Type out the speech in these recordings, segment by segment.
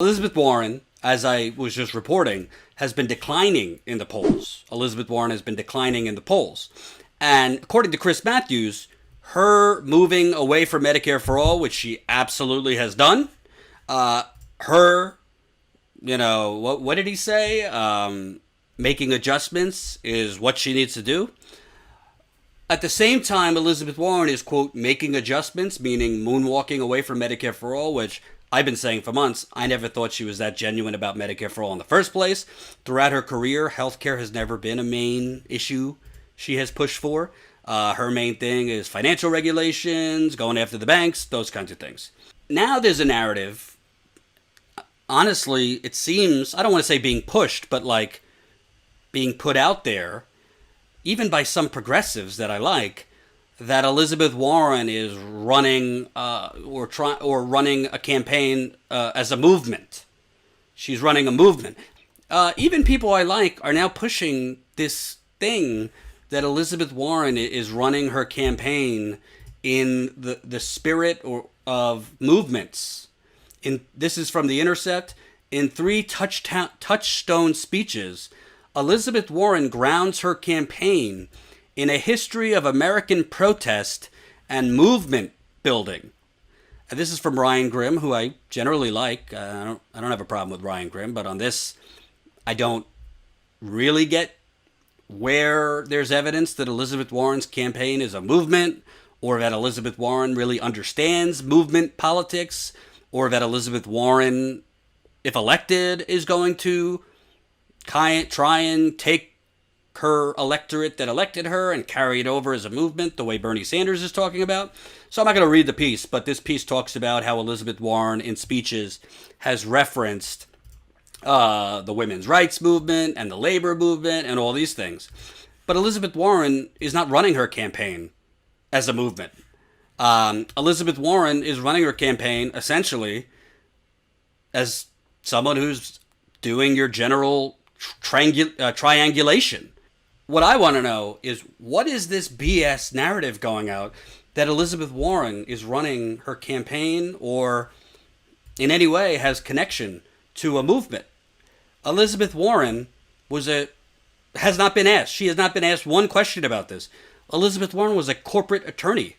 Elizabeth Warren, as I was just reporting, has been declining in the polls. Elizabeth Warren has been declining in the polls. And according to Chris Matthews, her moving away from Medicare for All, which she absolutely has done, her, what did he say? Making adjustments is what she needs to do. At the same time, Elizabeth Warren is, quote, making adjustments, meaning moonwalking away from Medicare for All, which I've been saying for months. I never thought she was that genuine about Medicare for All in the first place. Throughout her career, healthcare has never been a main issue she has pushed for. Her main thing is financial regulations, going after the banks, those kinds of things. Now there's a narrative. Honestly, it seems, I don't want to say being pushed, but like being put out there, even by some progressives that I like, that Elizabeth Warren is running or running a campaign as a movement. She's running a movement. Even people I like are now pushing this thing that Elizabeth Warren is running her campaign in the spirit of movements. This is from The Intercept. In 3 touchstone speeches, Elizabeth Warren grounds her campaign in a history of American protest and movement building. And this is from Ryan Grimm, who I generally like. I don't have a problem with Ryan Grimm, but on this, I don't really get where there's evidence that Elizabeth Warren's campaign is a movement, or that Elizabeth Warren really understands movement politics, or that Elizabeth Warren, if elected, is going to try and take her electorate that elected her and carry it over as a movement the way Bernie Sanders is talking about. So I'm not going to read the piece, but this piece talks about how Elizabeth Warren in speeches has referenced the women's rights movement and the labor movement and all these things. But Elizabeth Warren is not running her campaign as a movement. Elizabeth Warren is running her campaign essentially as someone who's doing your general triangulation. What I want to know is, what is this BS narrative going out that Elizabeth Warren is running her campaign or in any way has connection to a movement? Elizabeth Warren has not been asked. She has not been asked one question about this. Elizabeth Warren was a corporate attorney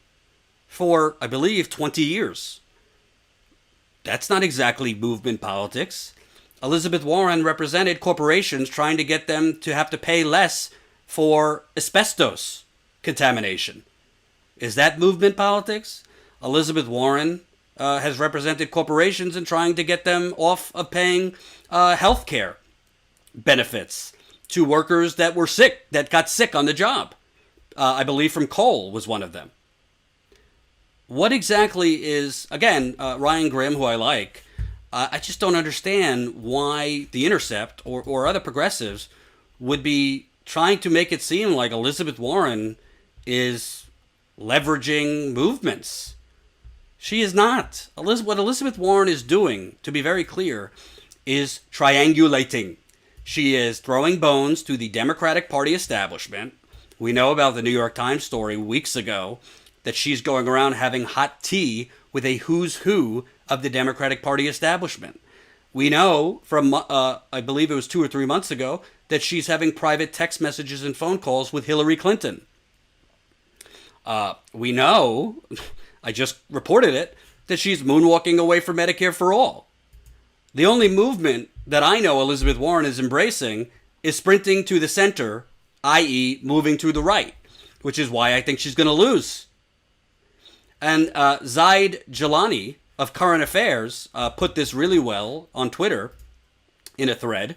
for, I believe, 20 years. That's not exactly movement politics. Elizabeth Warren represented corporations trying to get them to have to pay less for asbestos contamination. Is that movement politics? Elizabeth Warren has represented corporations in trying to get them off of paying health care benefits to workers that were sick, that got sick on the job. I believe from coal was one of them. What exactly is, again, Ryan Grimm, who I like, I just don't understand why The Intercept or other progressives would be trying to make it seem like Elizabeth Warren is leveraging movements. She is not. What Elizabeth Warren is doing, to be very clear, is triangulating. She is throwing bones to the Democratic Party establishment. We know about the New York Times story weeks ago that she's going around having hot tea with a who's who of the Democratic Party establishment. We know from, I believe it was 2 or 3 months ago, that she's having private text messages and phone calls with Hillary Clinton. We know, I just reported it, that she's moonwalking away from Medicare for All. The only movement that I know Elizabeth Warren is embracing is sprinting to the center, i.e. moving to the right, which is why I think she's going to lose. And Zaid Jilani of Current Affairs put this really well on Twitter in a thread.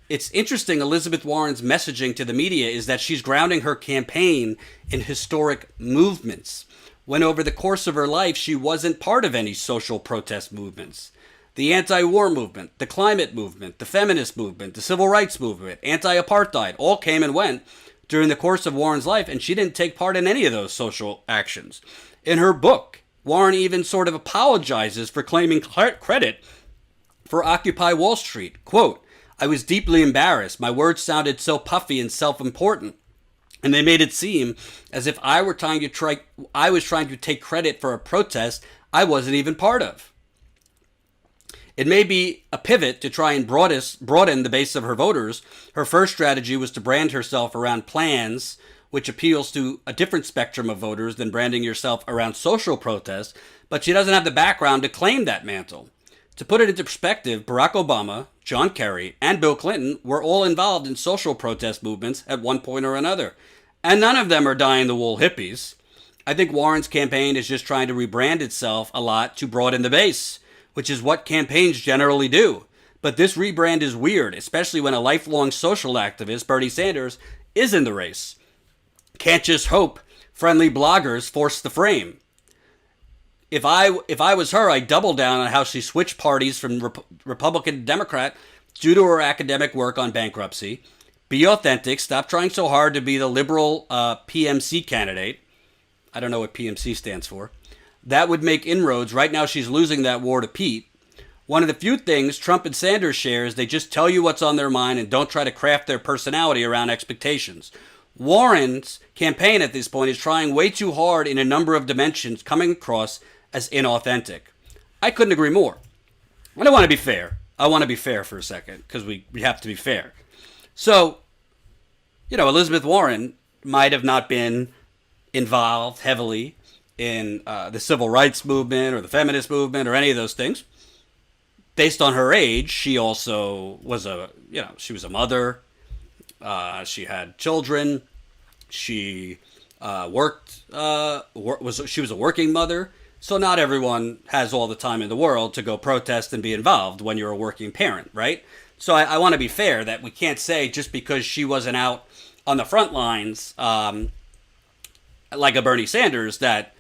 It's interesting, Elizabeth Warren's messaging to the media is that she's grounding her campaign in historic movements, when over the course of her life she wasn't part of any social protest movements. The anti-war movement, the climate movement, the feminist movement, the civil rights movement, anti-apartheid, all came and went during the course of Warren's life, and she didn't take part in any of those social actions. In her book, Warren even sort of apologizes for claiming credit for Occupy Wall Street. Quote, "I was deeply embarrassed. My words sounded so puffy and self-important, and they made it seem as if I was trying to take credit for a protest I wasn't even part of." It may be a pivot to try and broaden the base of her voters. Her first strategy was to brand herself around plans, which appeals to a different spectrum of voters than branding yourself around social protests, but she doesn't have the background to claim that mantle. To put it into perspective, Barack Obama, John Kerry, and Bill Clinton were all involved in social protest movements at one point or another, and none of them are dyed-in-the-wool hippies. I think Warren's campaign is just trying to rebrand itself a lot to broaden the base, which is what campaigns generally do. But this rebrand is weird, especially when a lifelong social activist, Bernie Sanders, is in the race. Can't just hope friendly bloggers force the frame. If I was her, I'd double down on how she switched parties from Republican to Democrat due to her academic work on bankruptcy. Be authentic. Stop trying so hard to be the liberal PMC candidate. I don't know what PMC stands for. That would make inroads. Right now she's losing that war to Pete. One of the few things Trump and Sanders share is they just tell you what's on their mind and don't try to craft their personality around expectations. Warren's campaign at this point is trying way too hard in a number of dimensions, coming across as inauthentic. I couldn't agree more. And I want to be fair. I want to be fair for a second, because we have to be fair. So, Elizabeth Warren might have not been involved heavily in the civil rights movement or the feminist movement or any of those things. Based on her age, she also was she was a mother. She had children. She worked. She was a working mother. So not everyone has all the time in the world to go protest and be involved when you're a working parent, right? So I want to be fair that we can't say just because she wasn't out on the front lines like a Bernie Sanders that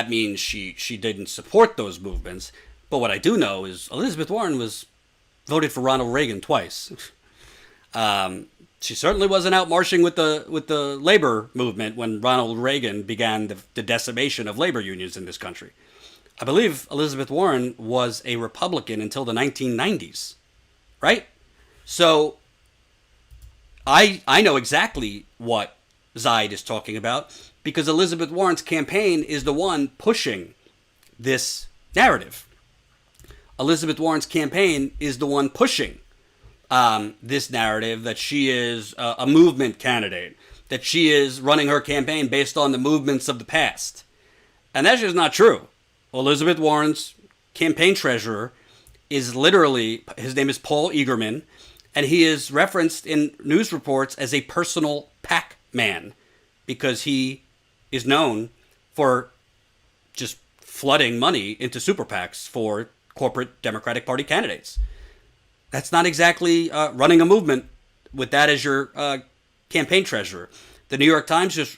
means she didn't support those movements. But what I do know is Elizabeth Warren voted for Ronald Reagan twice. She certainly wasn't out marching with the labor movement when Ronald Reagan began the decimation of labor unions in this country. I believe Elizabeth Warren was a Republican until the 1990s, right? So I know exactly what Zaid is talking about because Elizabeth Warren's campaign is the one pushing this narrative. Elizabeth Warren's campaign is the one pushing this narrative that she is a movement candidate, that she is running her campaign based on the movements of the past. And that's just not true. Elizabeth Warren's campaign treasurer is literally, his name is Paul Eagerman, and he is referenced in news reports as a personal PAC man because he is known for just flooding money into super PACs for corporate Democratic Party candidates. That's not exactly running a movement with that as your campaign treasurer. The New York Times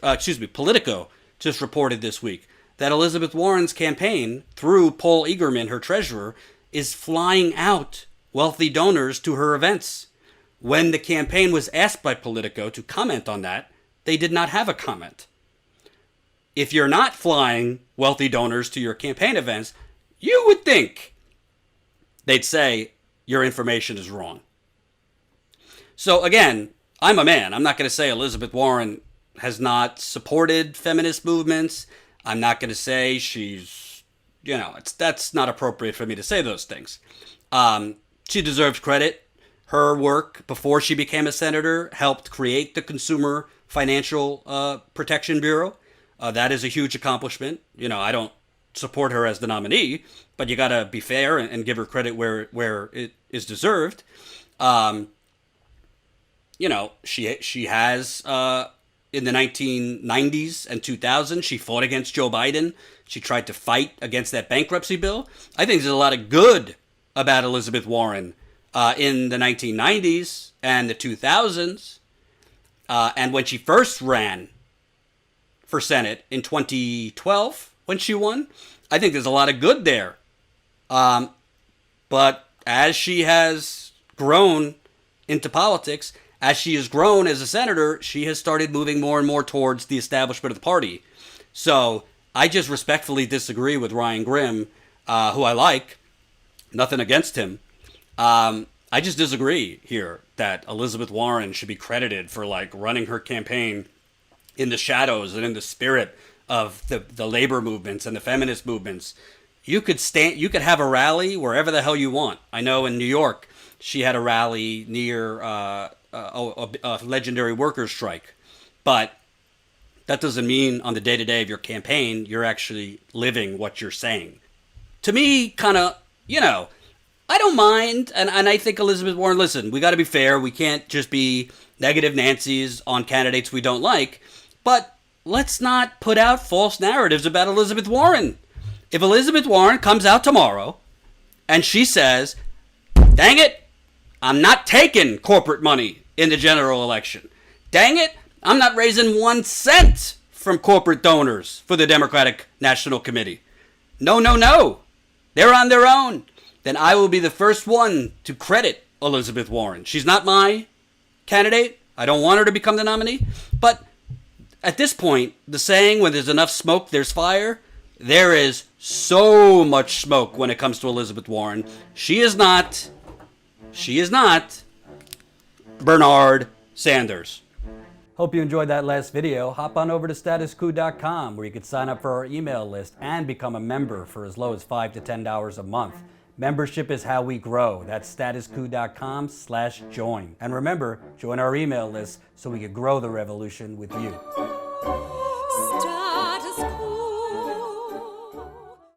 Politico just reported this week that Elizabeth Warren's campaign, through Paul Eagerman, her treasurer, is flying out wealthy donors to her events. When the campaign was asked by Politico to comment on that, they did not have a comment. If you're not flying wealthy donors to your campaign events, you would think they'd say your information is wrong. So again, I'm a man. I'm not going to say Elizabeth Warren has not supported feminist movements. I'm not going to say she's, that's not appropriate for me to say those things. She deserves credit. Her work before she became a senator helped create the Consumer Financial Protection Bureau. That is a huge accomplishment. I don't support her as the nominee, but you got to be fair and give her credit where it is deserved. She has in the 1990s and 2000s, she fought against Joe Biden. She tried to fight against that bankruptcy bill. I think there's a lot of good about Elizabeth Warren in the 1990s and the 2000s. And when she first ran for Senate in 2012, when she won, I think there's a lot of good there. But as she has grown into politics, as she has grown as a senator, she has started moving more and more towards the establishment of the party. So I just respectfully disagree with Ryan Grimm, who I like. Nothing against him. I just disagree here that Elizabeth Warren should be credited for running her campaign in the shadows and in the spirit of the labor movements and the feminist movements. you could have a rally wherever the hell you want. I know in New York, she had a rally near a legendary workers' strike, but that doesn't mean on the day-to-day of your campaign you're actually living what you're saying. To me, kind of, I don't mind, and I think Elizabeth Warren, listen, we got to be fair. We can't just be negative Nancy's on candidates we don't like, but let's not put out false narratives about Elizabeth Warren. If Elizabeth Warren comes out tomorrow and she says, dang it, I'm not taking corporate money in the general election. Dang it, I'm not raising 1 cent from corporate donors for the Democratic National Committee. No, no, no. They're on their own. Then I will be the first one to credit Elizabeth Warren. She's not my candidate. I don't want her to become the nominee. But at this point, the saying, when there's enough smoke, there's fire, there is so much smoke when it comes to Elizabeth Warren. She is not Bernard Sanders. Hope you enjoyed that last video. Hop on over to statuscoup.com where you can sign up for our email list and become a member for as low as $5 to $10 a month. Membership is how we grow. That's statuscoup.com/join. And remember, join our email list so we can grow the revolution with you.